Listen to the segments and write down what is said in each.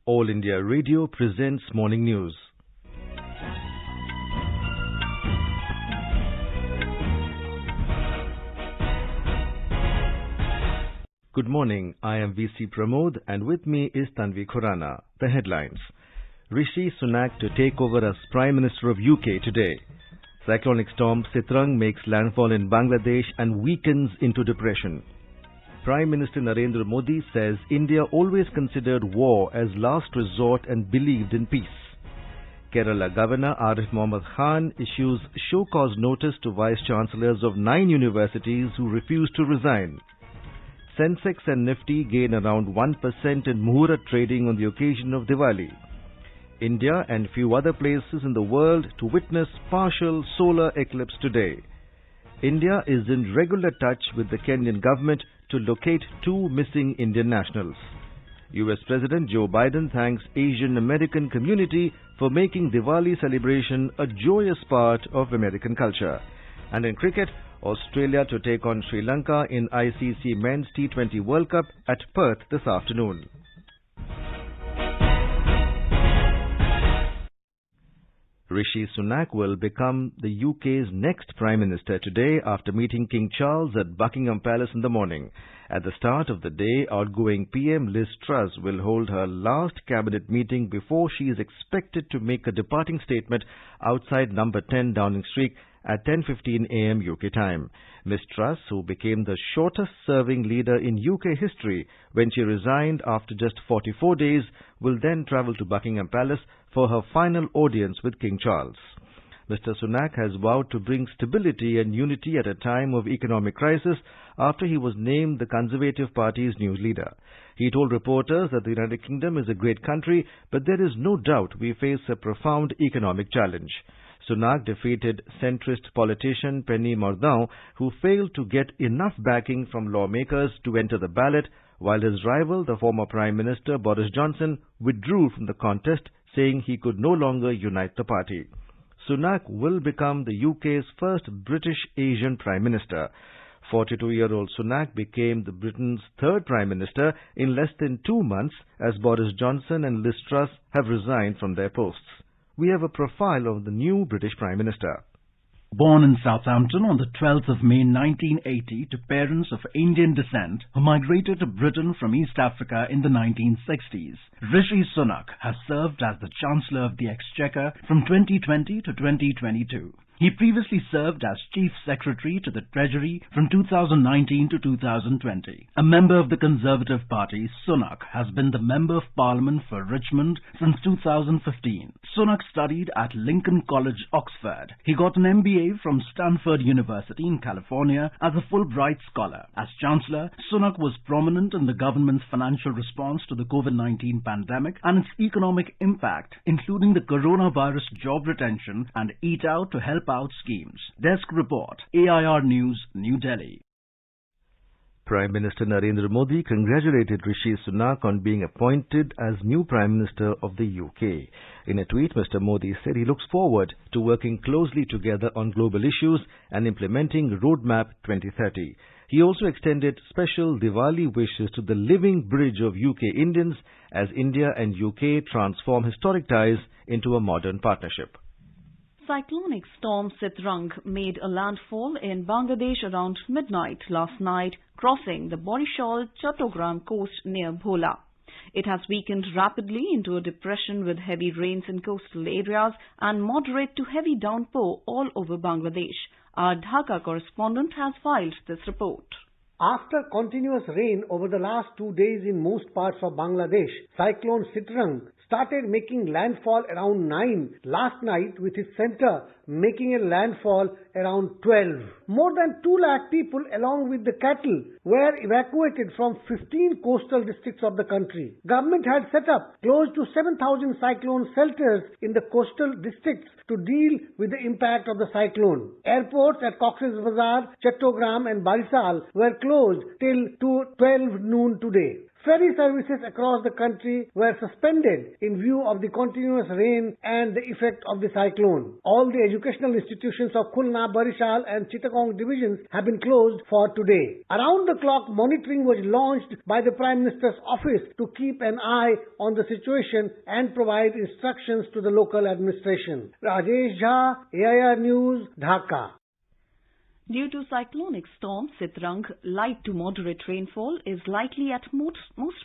All India Radio presents Morning News. Good morning, I am VC Pramod and with me is Tanvi Khurana. The headlines. Rishi Sunak to take over as Prime Minister of UK today. Cyclonic storm Sitrang makes landfall in Bangladesh and weakens into depression. Prime Minister Narendra Modi says India always considered war as last resort and believed in peace. Kerala Governor Arif Mohammed Khan issues show cause notice to Vice-Chancellors of 9 universities who refuse to resign. Sensex and Nifty gain around 1% in Muhurat trading on the occasion of Diwali. India and few other places in the world to witness partial solar eclipse today. India is in regular touch with the Kenyan government to locate 2 missing Indian nationals. US President Joe Biden thanks Asian American community for making Diwali celebration a joyous part of American culture. And in cricket, Australia to take on Sri Lanka in ICC Men's T20 World Cup at Perth this afternoon. Rishi Sunak will become the UK's next Prime Minister today after meeting King Charles at Buckingham Palace in the morning. At the start of the day, outgoing PM Liz Truss will hold her last cabinet meeting before she is expected to make a departing statement outside number 10 Downing Street at 10:15 a.m. UK time. Ms. Truss, who became the shortest-serving leader in UK history when she resigned after just 44 days, will then travel to Buckingham Palace for her final audience with King Charles. Mr. Sunak has vowed to bring stability and unity at a time of economic crisis after he was named the Conservative Party's new leader. He told reporters that the United Kingdom is a great country, but there is no doubt we face a profound economic challenge. Sunak defeated centrist politician Penny Mordaunt, who failed to get enough backing from lawmakers to enter the ballot, while his rival, the former Prime Minister Boris Johnson, withdrew from the contest, saying he could no longer unite the party. Sunak will become the UK's first British Asian Prime Minister. 42-year-old Sunak became the Britain's third Prime Minister in less than 2 months, as Boris Johnson and Liz Truss have resigned from their posts. We have a profile of the new British Prime Minister. Born in Southampton on the 12th of May 1980 to parents of Indian descent who migrated to Britain from East Africa in the 1960s, Rishi Sunak has served as the Chancellor of the Exchequer from 2020 to 2022. He previously served as Chief Secretary to the Treasury from 2019 to 2020. A member of the Conservative Party, Sunak has been the Member of Parliament for Richmond since 2015. Sunak studied at Lincoln College, Oxford. He got an MBA from Stanford University in California as a Fulbright Scholar. As Chancellor, Sunak was prominent in the government's financial response to the COVID-19 pandemic and its economic impact, including the coronavirus job retention and Eat Out to Help Out schemes. Desk report, AIR News, New Delhi. Prime Minister Narendra Modi congratulated Rishi Sunak on being appointed as new Prime Minister of the UK. In a tweet, Mr. Modi said he looks forward to working closely together on global issues and implementing Roadmap 2030. He also extended special Diwali wishes to the living bridge of UK Indians as India and UK transform historic ties into a modern partnership. Cyclonic storm Sitrang made a landfall in Bangladesh around midnight last night, crossing the Borishal Chattogram coast near Bhola. It has weakened rapidly into a depression with heavy rains in coastal areas and moderate to heavy downpour all over Bangladesh. Our Dhaka correspondent has filed this report. After continuous rain over the last 2 days in most parts of Bangladesh, Cyclone Sitrang started making landfall around 9 last night, with its center making a landfall around 12. More than 2 lakh people along with the cattle were evacuated from 15 coastal districts of the country. Government had set up close to 7,000 cyclone shelters in the coastal districts to deal with the impact of the cyclone. Airports at Cox's Bazar, Chattogram and Barisal were closed till 12 noon today. Ferry services across the country were suspended in view of the continuous rain and the effect of the cyclone. All the educational institutions of Khulna, Barishal and Chittagong divisions have been closed for today. Around the clock monitoring was launched by the Prime Minister's office to keep an eye on the situation and provide instructions to the local administration. Rajesh Jha, AIR News, Dhaka. Due to cyclonic storm Sitrang, light to moderate rainfall is likely at most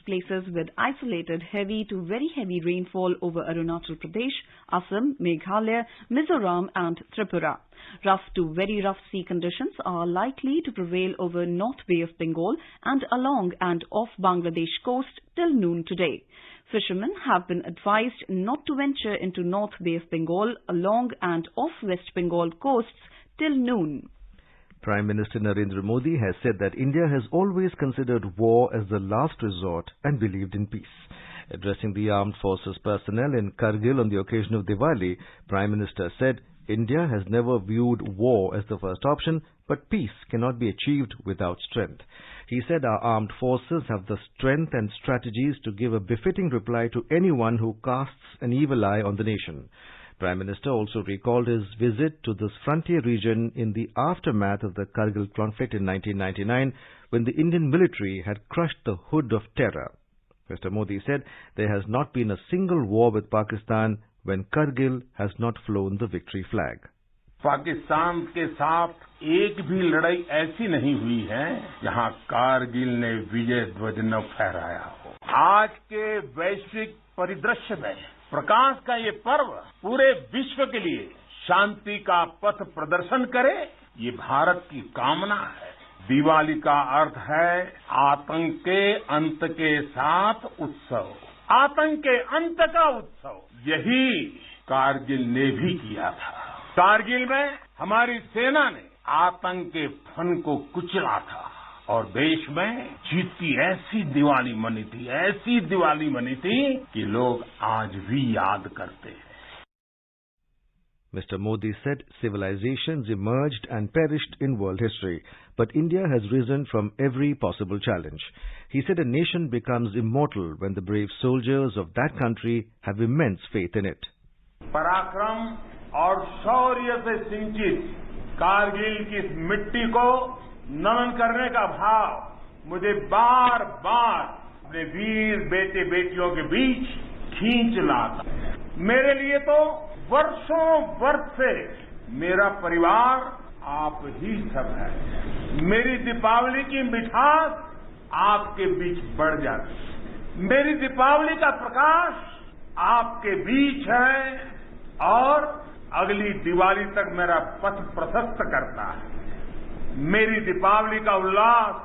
places, with isolated heavy to very heavy rainfall over Arunachal Pradesh, Assam, Meghalaya, Mizoram and Tripura. Rough to very rough sea conditions are likely to prevail over North Bay of Bengal and along and off Bangladesh coast till noon today. Fishermen have been advised not to venture into North Bay of Bengal, along and off West Bengal coasts till noon. Prime Minister Narendra Modi has said that India has always considered war as the last resort and believed in peace. Addressing the armed forces personnel in Kargil on the occasion of Diwali, Prime Minister said India has never viewed war as the first option, but peace cannot be achieved without strength. He said our armed forces have the strength and strategies to give a befitting reply to anyone who casts an evil eye on the nation. Prime Minister also recalled his visit to this frontier region in the aftermath of the Kargil conflict in 1999, when the Indian military had crushed the hood of terror. Mr. Modi said there has not been a single war with Pakistan when Kargil has not flown the victory flag. Pakistan के साथ एक भी लड़ाई ऐसी नहीं हुई है जहां कारगिल ने विजय ध्वज न फहराया हो। आज के वैश्विक परिदृश्य में प्रकाश का ये पर्व पूरे विश्व के लिए शांति का पथ प्रदर्शन करे, ये भारत की कामना है। दिवाली का अर्थ है आतंक के अंत के साथ उत्सव, आतंक के अंत का उत्सव। यही कारगिल ने भी किया था। कारगिल में हमारी सेना ने आतंक के फन को कुचला था और देश में जीत की ऐसी दिवाली मनी थी, ऐसी दिवाली मनी थी कि लोग आज भी याद करते हैं। Mr. Modi said civilizations emerged and perished in world history, but India has risen from every possible challenge. He said a nation becomes immortal when the brave soldiers of that country have immense faith in it. पराक्रम और शौर्य से सिंचित कारगिल की इस मिट्टी को नमन करने का भाव मुझे बार बार अपने वीर बेटे बेटियों के बीच खींच लाता। मेरे लिए तो वर्षों वर्ष से मेरा परिवार आप ही सब है। मेरी दीपावली की मिठास आपके बीच बढ़ जाती। मेरी दीपावली का प्रकाश आपके बीच है और अगली दिवाली तक मेरा पथ प्रशस्त करता है। मेरी दीपावली का उल्लास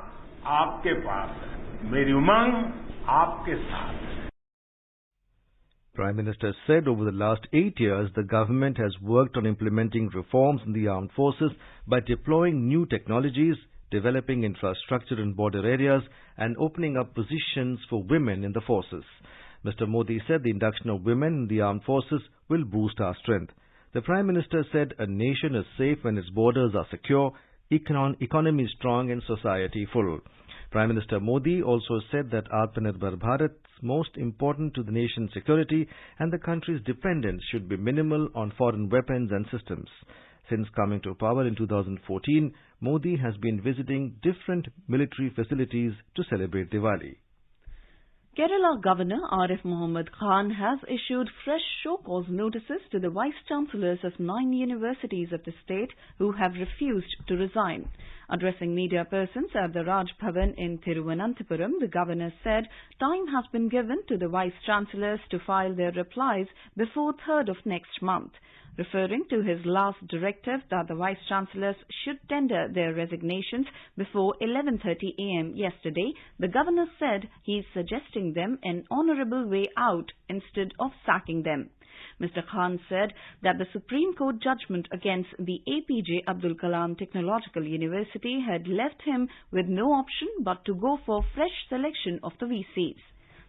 आपके पास है, मेरी उमंग आपके साथ है। Prime Minister said over the last 8 years the government has worked on implementing reforms in the armed forces by deploying new technologies, developing infrastructure in border areas and opening up positions for women in the forces. Mr. Modi said the induction of women in the armed forces will boost our strength. The Prime Minister said a nation is safe when its borders are secure, economy strong and society full. Prime Minister Modi also said that Atmanirbhar Bharat is most important to the nation's security and the country's dependence should be minimal on foreign weapons and systems. Since coming to power in 2014, Modi has been visiting different military facilities to celebrate Diwali. Kerala Governor Arif Mohammed Khan has issued fresh show-cause notices to the Vice-Chancellors of 9 universities of the state who have refused to resign. Addressing media persons at the Raj Bhavan in Thiruvananthapuram, the Governor said time has been given to the Vice-Chancellors to file their replies before 3rd of next month. Referring to his last directive that the Vice-Chancellors should tender their resignations before 11:30 a.m. yesterday, the Governor said he is suggesting them an honourable way out instead of sacking them. Mr. Khan said that the Supreme Court judgment against the APJ Abdul Kalam Technological University had left him with no option but to go for fresh selection of the VCs.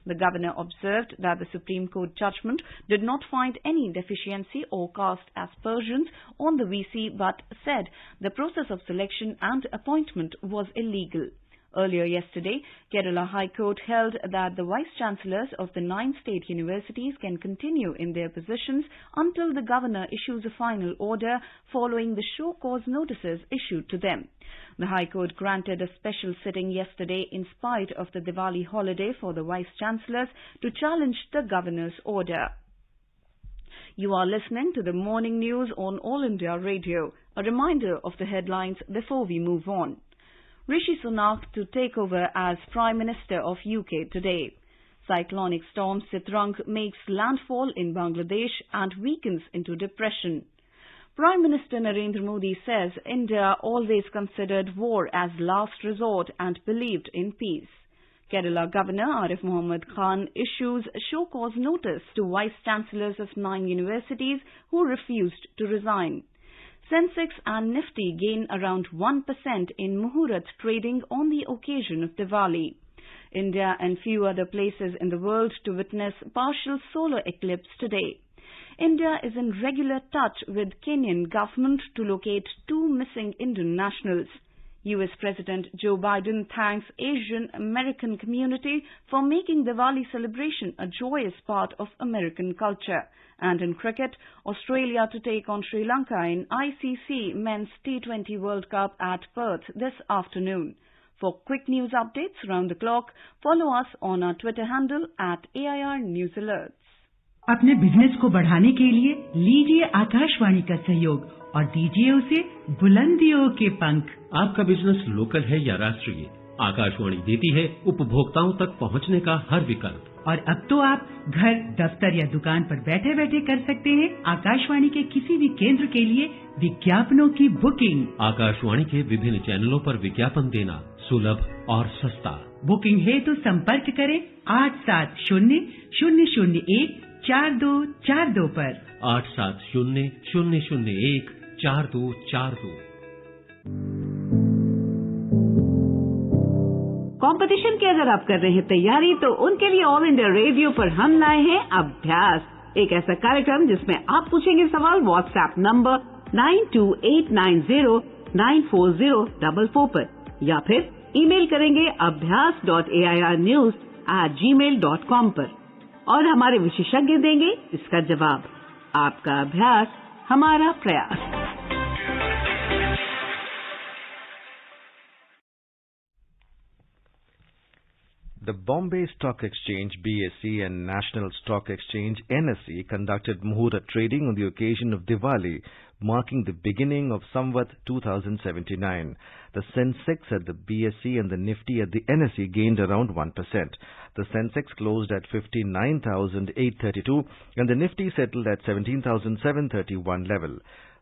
The Governor observed that the Supreme Court judgment did not find any deficiency or cast aspersions on the VC but said the process of selection and appointment was illegal. Earlier yesterday, Kerala High Court held that the vice-chancellors of the 9 state universities can continue in their positions until the governor issues a final order following the show-cause notices issued to them. The High Court granted a special sitting yesterday in spite of the Diwali holiday for the vice-chancellors to challenge the governor's order. You are listening to the morning news on All India Radio. A reminder of the headlines before we move on. Rishi Sunak to take over as Prime Minister of UK today. Cyclonic storm Sitrang makes landfall in Bangladesh and weakens into depression. Prime Minister Narendra Modi says India always considered war as last resort and believed in peace. Kerala Governor Arif Muhammad Khan issues show-cause notice to vice-chancellors of 9 universities who refused to resign. Sensex and Nifty gain around 1% in Muhurat trading on the occasion of Diwali. India and few other places in the world to witness partial solar eclipse today. India is in regular touch with Kenyan government to locate 2 missing Indian nationals. US President Joe Biden thanks Asian American community for making Diwali celebration a joyous part of American culture. And in cricket, Australia to take on Sri Lanka in ICC Men's T20 World Cup at Perth this afternoon. For quick news updates around the clock, follow us on our Twitter handle @AIR News Alerts. अपने business को बढ़ाने के लिए लीजिए आकाशवाणी का सहयोग और दीजिए उसे बुलंदियों के पंख। आपका बिजनेस लोकल है या राष्ट्रीय, आकाशवाणी देती है उपभोक्ताओं तक पहुंचने का हर विकल्प। और अब तो आप घर, दफ्तर या दुकान पर बैठे बैठे कर सकते हैं आकाशवाणी के किसी भी केंद्र के लिए विज्ञापनों की बुकिंग। आकाशवाणी के विभिन्न चैनलों पर विज्ञापन देना सुलभ और सस्ता। बुकिंग है तो संपर्क करें 8700014242 पर 8700014242। कंपटीशन की अगर आप कर रहे हैं तैयारी तो उनके लिए ऑल इंडिया रेडियो पर हम लाए हैं अभ्यास, एक ऐसा कार्यक्रम जिसमें आप पूछेंगे सवाल व्हाट्सएप नंबर 9289094044 पर या फिर ईमेल करेंगे abhyas.airnews@gmail.com पर और हमारे विशेषज्ञ देंगे इसका जवाब। आपका अभ्यास हमारा प्रयास। The Bombay Stock Exchange BSE and National Stock Exchange NSE conducted Muhurat trading on the occasion of Diwali, marking the beginning of Samvat 2079. The Sensex at the BSE and the Nifty at the NSE gained around 1%. The Sensex closed at 59,832 and the Nifty settled at 17,731 level.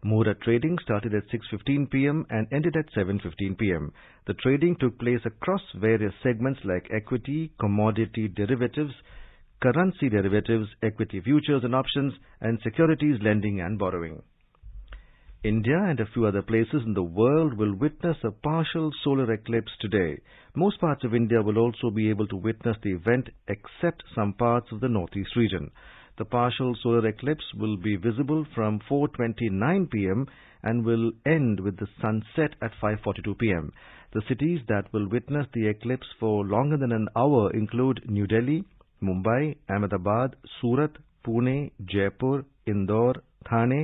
Muhurat trading started at 6:15 p.m. and ended at 7:15 p.m. The trading took place across various segments like equity, commodity derivatives, currency derivatives, equity futures and options, and securities lending and borrowing. India and a few other places in the world will witness a partial solar eclipse today. Most parts of India will also be able to witness the event except some parts of the northeast region. The partial solar eclipse will be visible from 4:29 p.m. and will end with the sunset at 5:42 p.m. The cities that will witness the eclipse for longer than an hour include New Delhi, Mumbai, Ahmedabad, Surat, Pune, Jaipur, Indore, Thane,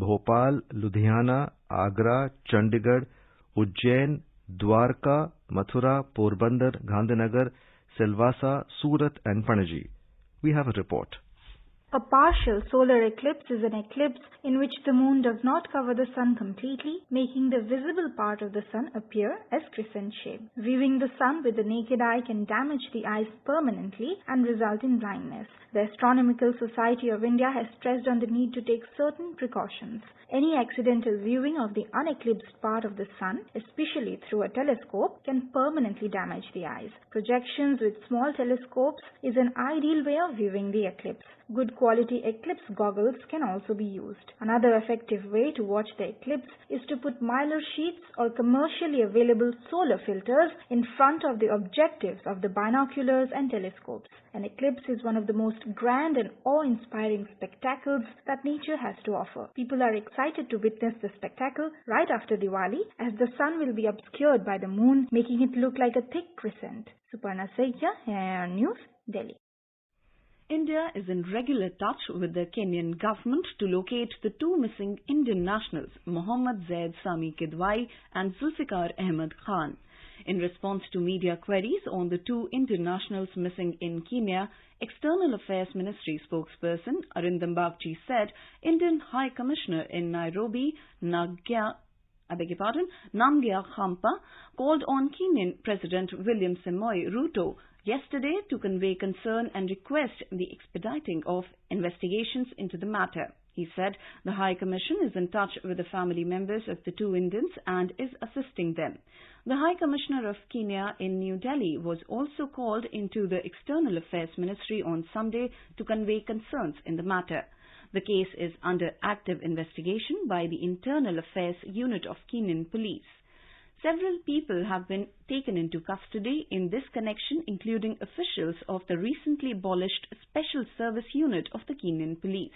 Bhopal, Ludhiana, Agra, Chandigarh, Ujjain, Dwarka, Mathura, Porbandar, Gandhinagar, Silvassa, Surat and Panaji. We have a report. A partial solar eclipse is an eclipse in which the moon does not cover the sun completely, making the visible part of the sun appear as crescent shape. Viewing the sun with the naked eye can damage the eyes permanently and result in blindness. The Astronomical Society of India has stressed on the need to take certain precautions. Any accidental viewing of the uneclipsed part of the sun, especially through a telescope, can permanently damage the eyes. Projections with small telescopes is an ideal way of viewing the eclipse. Good quality eclipse goggles can also be used. Another effective way to watch the eclipse is to put mylar sheets or commercially available solar filters in front of the objectives of the binoculars and telescopes. An eclipse is one of the most grand and awe-inspiring spectacles that nature has to offer. People are excited to witness the spectacle right after Diwali, as the sun will be obscured by the moon, making it look like a thick crescent. Suparna Saikia, AIR News, Delhi. India is in regular touch with the Kenyan government to locate the two missing Indian nationals, Mohammad Zaid Sami Kidwai and Zulfikar Ahmed Khan. In response to media queries on the two Indian nationals missing in Kenya, External Affairs Ministry spokesperson Arindam Bagchi said Indian High Commissioner in Nairobi, Namgyal Khampa, called on Kenyan President William Samoei Ruto yesterday to convey concern and request the expediting of investigations into the matter. He said the High Commission is in touch with the family members of the two Indians and is assisting them. The High Commissioner of Kenya in New Delhi was also called into the External Affairs Ministry on Sunday to convey concerns in the matter. The case is under active investigation by the Internal Affairs Unit of Kenyan Police. Several people have been taken into custody in this connection, including officials of the recently abolished Special Service Unit of the Kenyan Police.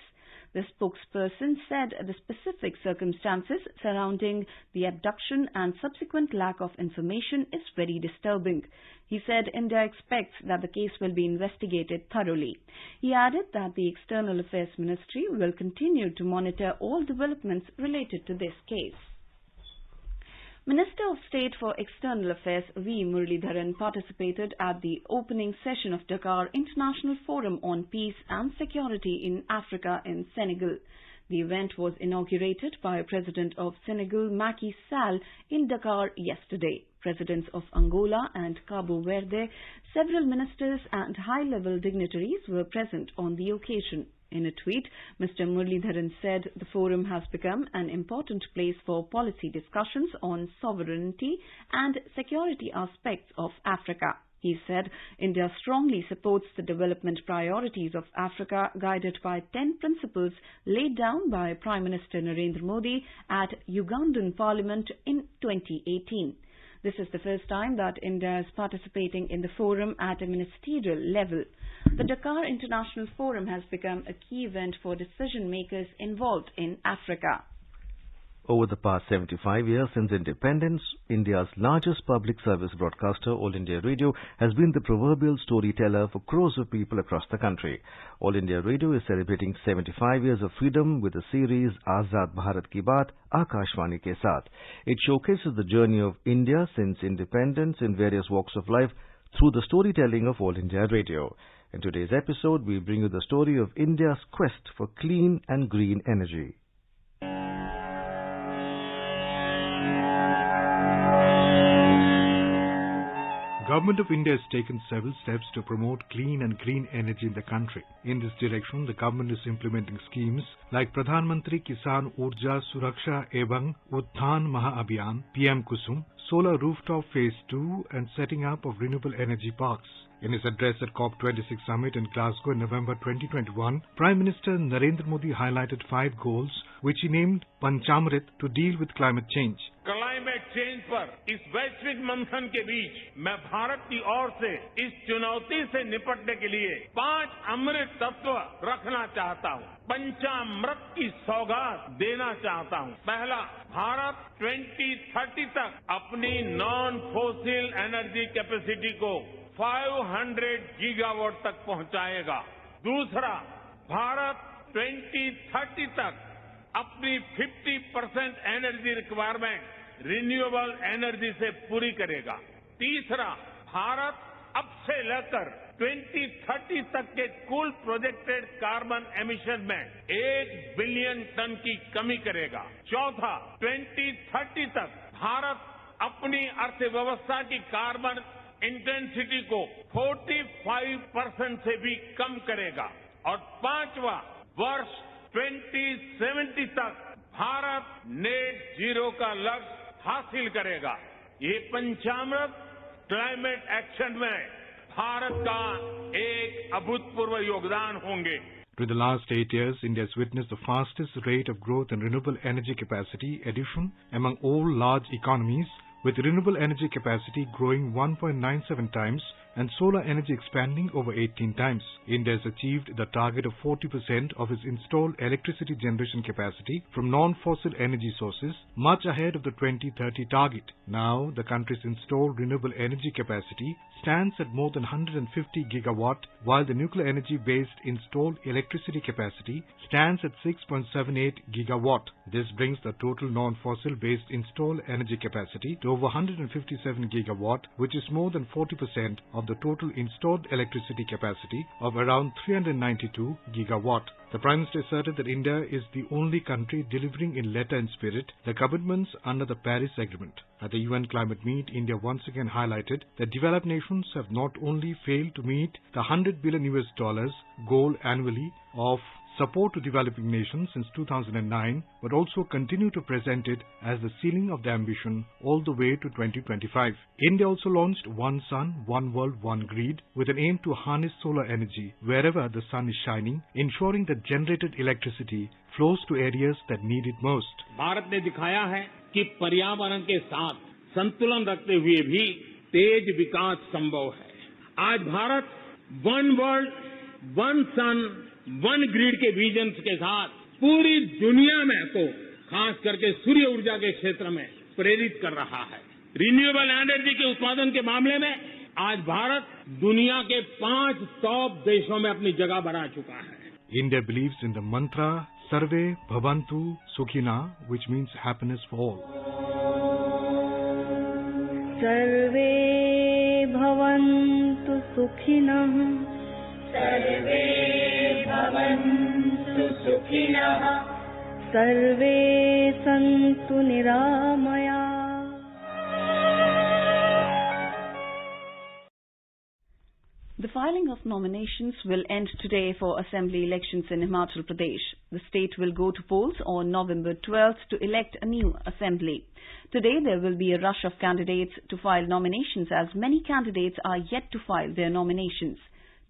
The spokesperson said the specific circumstances surrounding the abduction and subsequent lack of information is very disturbing. He said India expects that the case will be investigated thoroughly. He added that the External Affairs Ministry will continue to monitor all developments related to this case. Minister of State for External Affairs V. Muralidharan participated at the opening session of Dakar International Forum on Peace and Security in Africa in Senegal. The event was inaugurated by President of Senegal Macky Sall in Dakar yesterday. Presidents of Angola and Cabo Verde, several ministers and high-level dignitaries were present on the occasion. In a tweet, Mr. Muralidharan said the forum has become an important place for policy discussions on sovereignty and security aspects of Africa. He said India strongly supports the development priorities of Africa, guided by 10 principles laid down by Prime Minister Narendra Modi at Ugandan Parliament in 2018. This is the first time that India is participating in the forum at a ministerial level. The Dakar International Forum has become a key event for decision makers involved in Africa. Over the past 75 years since independence, India's largest public service broadcaster, All India Radio, has been the proverbial storyteller for crores of people across the country. All India Radio is celebrating 75 years of freedom with the series Azad Bharat Ki Baat, Akashvani Ke Saath. It showcases the journey of India since independence in various walks of life through the storytelling of All India Radio. In today's episode, we bring you the story of India's quest for clean and green energy. Government of India has taken several steps to promote clean and green energy in the country. In this direction, the government is implementing schemes like Pradhan Mantri Kisan Urja Suraksha Ebang Utthan Maha Abhiyan, PM Kusum, Solar Rooftop Phase 2 and setting up of renewable energy parks. In his address at COP26 Summit in Glasgow in November 2021, Prime Minister Narendra Modi highlighted 5 goals which he named Panchamrit to deal with climate change. Climate change पर इस वैश्विक मंथन के बीच मैं भारत की ओर से इस चुनौती से निपटने के लिए 5 अमृत तत्व रखना चाहता हूं। पंचामृत की सौगात देना चाहता हूं। पहला, भारत 2030 तक अपनी नॉन फोसिल एनर्जी कैपेसिटी को 500 गीगावाट तक पहुंचाएगा। दूसरा, भारत 2030 तक अपनी 50% एनर्जी रिक्वायरमेंट रिन्यूएबल एनर्जी से पूरी करेगा। तीसरा, भारत अब से लेकर 2030 तक के कुल प्रोजेक्टेड कार्बन एमिशन में 1 बिलियन टन की कमी करेगा। चौथा, 2030 तक भारत अपनी अर्थव्यवस्था की कार्बन इंटेंसिटी को 45% से भी कम करेगा। और पांचवा, वर्ष 2070 तक भारत नेट जीरो का लक्ष्य हासिल करेगा। ये पंचामृत क्लाइमेट एक्शन में भारत का एक अभूतपूर्व योगदान होंगे। For the last 8 years, India has witnessed the fastest rate of growth in renewable energy capacity addition among all large economies, with renewable energy capacity growing 1.97 times and solar energy expanding over 18 times. India has achieved the target of 40% of its installed electricity generation capacity from non-fossil energy sources, much ahead of the 2030 target. Now, the country's installed renewable energy capacity stands at more than 150 gigawatt, while the nuclear energy-based installed electricity capacity stands at 6.78 gigawatt. This brings the total non-fossil based installed energy capacity to over 157 gigawatt, which is more than 40% of the total installed electricity capacity of around 392 gigawatt. The Prime Minister asserted that India is the only country delivering in letter and spirit the commitments under the Paris Agreement. At the UN climate meet, India once again highlighted that developed nations have not only failed to meet the $100 billion goal annually of support to developing nations since 2009, but also continue to present it as the ceiling of the ambition all the way to 2025. India also launched One Sun, One World, One Grid with an aim to harness solar energy wherever the sun is shining, ensuring that generated electricity flows to areas that need it most. Bharat ने दिखाया है कि पर्यावरण के साथ संतुलन रखते हुए भी तेज विकास संभव है। आज भारत वन वर्ल्ड, वन सन, वन ग्रिड के विजन के साथ पूरी दुनिया में तो खास करके सूर्य ऊर्जा के क्षेत्र में प्रेरित कर रहा है। रिन्यूएबल एनर्जी के उत्पादन के मामले में आज भारत दुनिया के 5 टॉप देशों में अपनी जगह बना चुका है। India believes in the mantra Sarve Bhavantu Sukhina, which means happiness for all. Sarve Bhavantu Sukhinah, Sarve Bhavantu Sukhinah, Sarve Santu Niramaya. The filing of nominations will end today for assembly elections in Himachal Pradesh. The state will go to polls on November 12th to elect a new assembly. Today there will be a rush of candidates to file nominations, as many candidates are yet to file their nominations.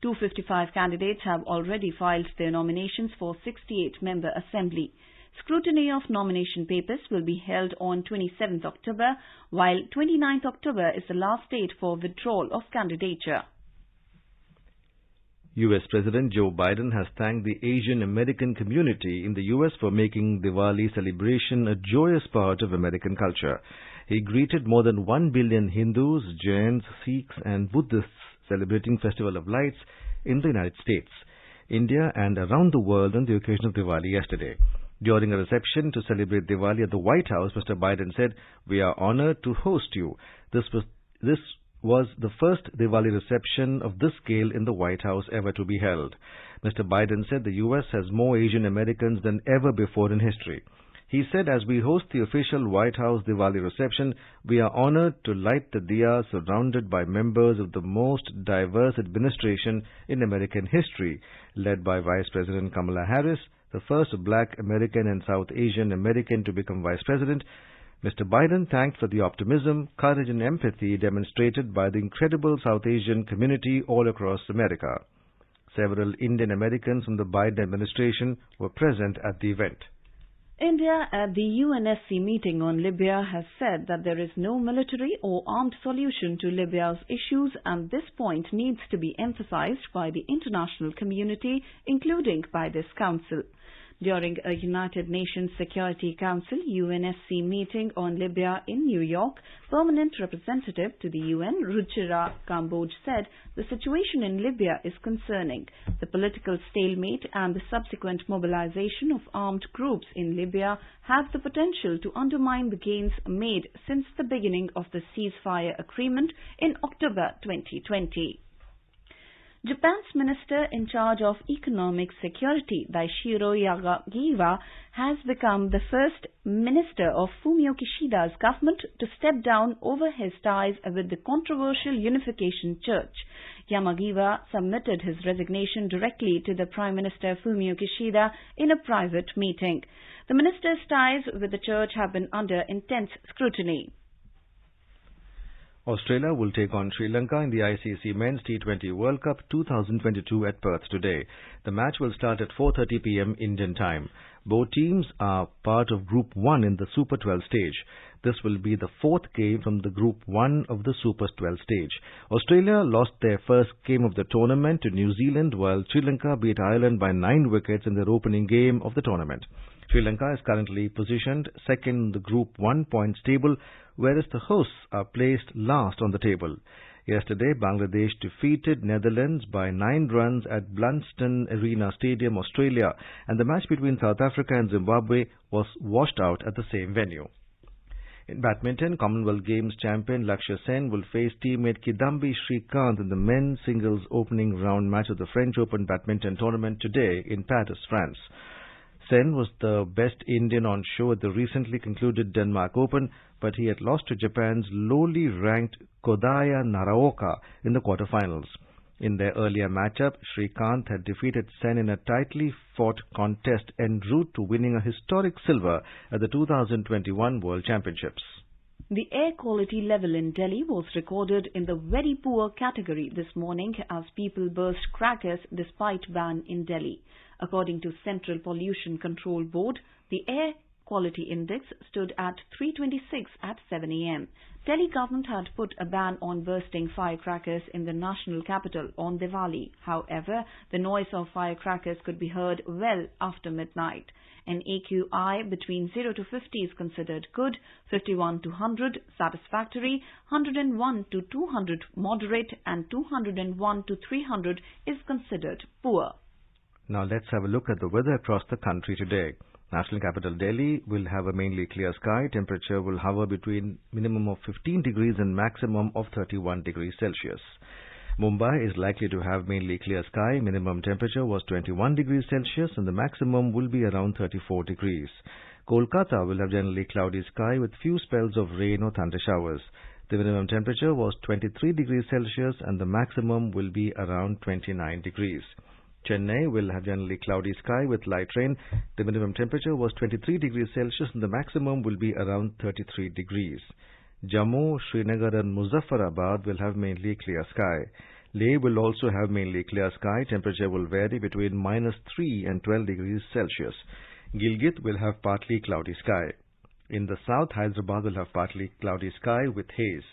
255 candidates have already filed their nominations for 68-member assembly. Scrutiny of nomination papers will be held on 27th October, while 29th October is the last date for withdrawal of candidature. U.S. President Joe Biden has thanked the Asian American community in the U.S. for making Diwali celebration a joyous part of American culture. He greeted more than 1 billion Hindus, Jains, Sikhs and Buddhists celebrating Festival of Lights in the United States, India and around the world on the occasion of Diwali yesterday. During a reception to celebrate Diwali at the White House, Mr. Biden said, "We are honored to host you." This was the first Diwali reception of this scale in the White House ever to be held. Mr. Biden said the U.S. has more Asian Americans than ever before in history. He said, "As we host the official White House Diwali reception, we are honored to light the diya surrounded by members of the most diverse administration in American history, led by Vice President Kamala Harris, the first Black American and South Asian American to become Vice President." Mr. Biden thanked for the optimism, courage and empathy demonstrated by the incredible South Asian community all across America. Several Indian Americans from the Biden administration were present at the event. India at the UNSC meeting on Libya has said that there is no military or armed solution to Libya's issues, and this point needs to be emphasized by the international community, including by this council. During a United Nations Security Council UNSC meeting on Libya in New York, permanent representative to the UN, Ruchira Kamboj, said the situation in Libya is concerning. The political stalemate and the subsequent mobilization of armed groups in Libya have the potential to undermine the gains made since the beginning of the ceasefire agreement in October 2020. Japan's minister in charge of economic security, Daishiro Yamagiwa, has become the first minister of Fumio Kishida's government to step down over his ties with the controversial Unification Church. Yamagiwa submitted his resignation directly to the Prime Minister Fumio Kishida in a private meeting. The minister's ties with the church have been under intense scrutiny. Australia will take on Sri Lanka in the ICC Men's T20 World Cup 2022 at Perth today. The match will start at 4:30 p.m. Indian time. Both teams are part of Group 1 in the Super 12 stage. This will be the fourth game from the Group 1 of the Super 12 stage. Australia lost their first game of the tournament to New Zealand, while Sri Lanka beat Ireland by 9 wickets in their opening game of the tournament. Sri Lanka is currently positioned second in the Group 1 points table, whereas the hosts are placed last on the table. Yesterday, Bangladesh defeated Netherlands by 9 runs at Blundstone Arena Stadium, Australia, and the match between South Africa and Zimbabwe was washed out at the same venue. In badminton, Commonwealth Games champion Lakshya Sen will face teammate Kidambi Srikanth in the men's singles opening round match of the French Open badminton tournament today in Paris, France. Sen was the best Indian on show at the recently concluded Denmark Open, but he had lost to Japan's lowly ranked Kodaya Naraoka in the quarterfinals. In their earlier matchup, Srikanth had defeated Sen in a tightly fought contest en route to winning a historic silver at the 2021 World Championships. The air quality level in Delhi was recorded in the very poor category this morning as people burst crackers despite ban in Delhi. According to Central Pollution Control Board, the air quality index stood at 326 at 7 a.m. Delhi government had put a ban on bursting firecrackers in the national capital on Diwali. However, the noise of firecrackers could be heard well after midnight. An AQI between 0 to 50 is considered good, 51 to 100 satisfactory, 101 to 200 moderate, and 201 to 300 is considered poor. Now let's have a look at the weather across the country today. National capital Delhi will have a mainly clear sky. Temperature will hover between minimum of 15 degrees and maximum of 31 degrees Celsius. Mumbai is likely to have mainly clear sky. Minimum temperature was 21 degrees Celsius and the maximum will be around 34 degrees. Kolkata will have generally cloudy sky with few spells of rain or thunder showers. The minimum temperature was 23 degrees Celsius and the maximum will be around 29 degrees. Chennai will have generally cloudy sky with light rain. The minimum temperature was 23 degrees Celsius and the maximum will be around 33 degrees. Jammu, Srinagar and Muzaffarabad will have mainly clear sky. Leh will also have mainly clear sky. Temperature will vary between -3 and 12 degrees Celsius. Gilgit will have partly cloudy sky. In the south, Hyderabad will have partly cloudy sky with haze.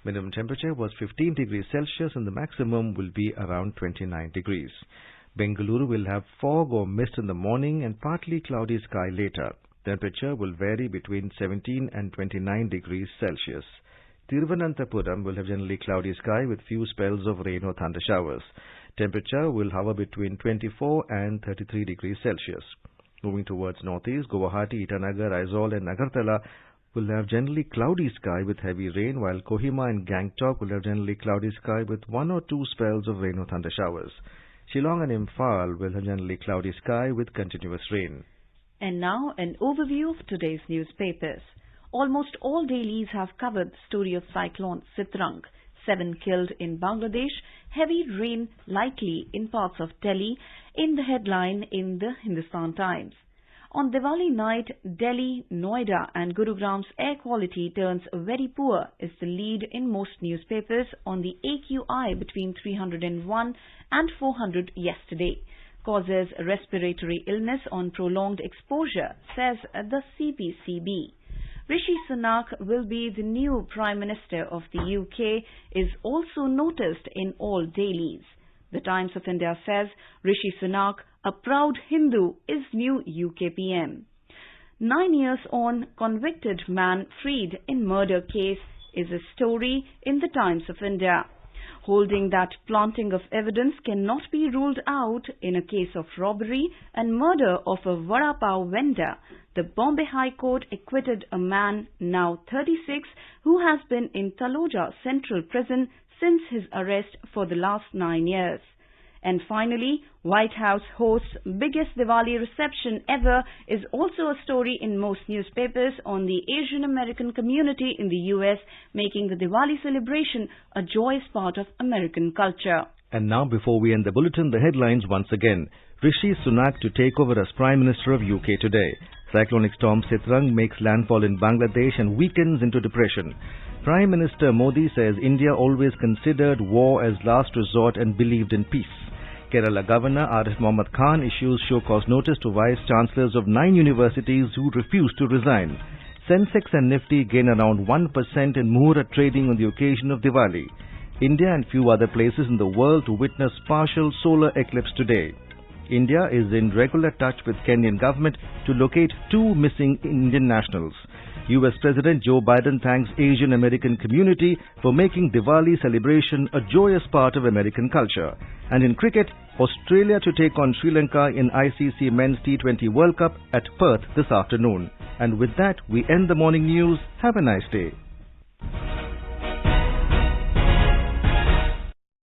Minimum temperature was 15 degrees Celsius and the maximum will be around 29 degrees. Bengaluru will have fog or mist in the morning and partly cloudy sky later. Temperature will vary between 17 and 29 degrees Celsius. Thiruvananthapuram will have generally cloudy sky with few spells of rain or thunder showers. Temperature will hover between 24 and 33 degrees Celsius. Moving towards northeast, Guwahati, Itanagar, Aizawl and Agartala will have generally cloudy sky with heavy rain, while Kohima and Gangtok will have generally cloudy sky with 1 or 2 spells of rain or thunder showers. Shillong and Imphal will have generally cloudy sky with continuous rain. And now an overview of today's newspapers. Almost all dailies have covered the story of cyclone Sitrang. 7 killed in Bangladesh, heavy rain likely in parts of Delhi in the headline in the Hindustan Times. On Diwali night, Delhi, Noida and Gurugram's air quality turns very poor is the lead in most newspapers on the AQI between 301 and 400 yesterday. Causes respiratory illness on prolonged exposure, says the CPCB. Rishi Sunak will be the new Prime Minister of the UK is also noticed in all dailies. The Times of India says Rishi Sunak, a proud Hindu, is new UK PM. 9 years on, convicted man freed in murder case is a story in the Times of India. Holding that planting of evidence cannot be ruled out in a case of robbery and murder of a vada pav vendor, the Bombay High Court acquitted a man, now 36, who has been in Taloja Central Prison since his arrest for the last 9 years. And finally, White House hosts biggest Diwali reception ever is also a story in most newspapers on the Asian American community in the US, making the Diwali celebration a joyous part of American culture. And now, before we end the bulletin, the headlines once again. Rishi Sunak to take over as Prime Minister of UK today. Cyclonic storm Sitrang makes landfall in Bangladesh and weakens into depression. Prime Minister Modi says India always considered war as last resort and believed in peace. Kerala Governor Arif Mohammad Khan issues show-cause notice to Vice Chancellors of 9 universities who refuse to resign. Sensex and Nifty gain around 1% in Muhurat trading on the occasion of Diwali. India and few other places in the world to witness partial solar eclipse today. India is in regular touch with Kenyan government to locate 2 missing Indian nationals. US President Joe Biden thanks Asian American community for making Diwali celebration a joyous part of American culture. And in cricket, Australia to take on Sri Lanka in ICC Men's T20 World Cup at Perth this afternoon. And with that, we end the morning news. Have a nice day.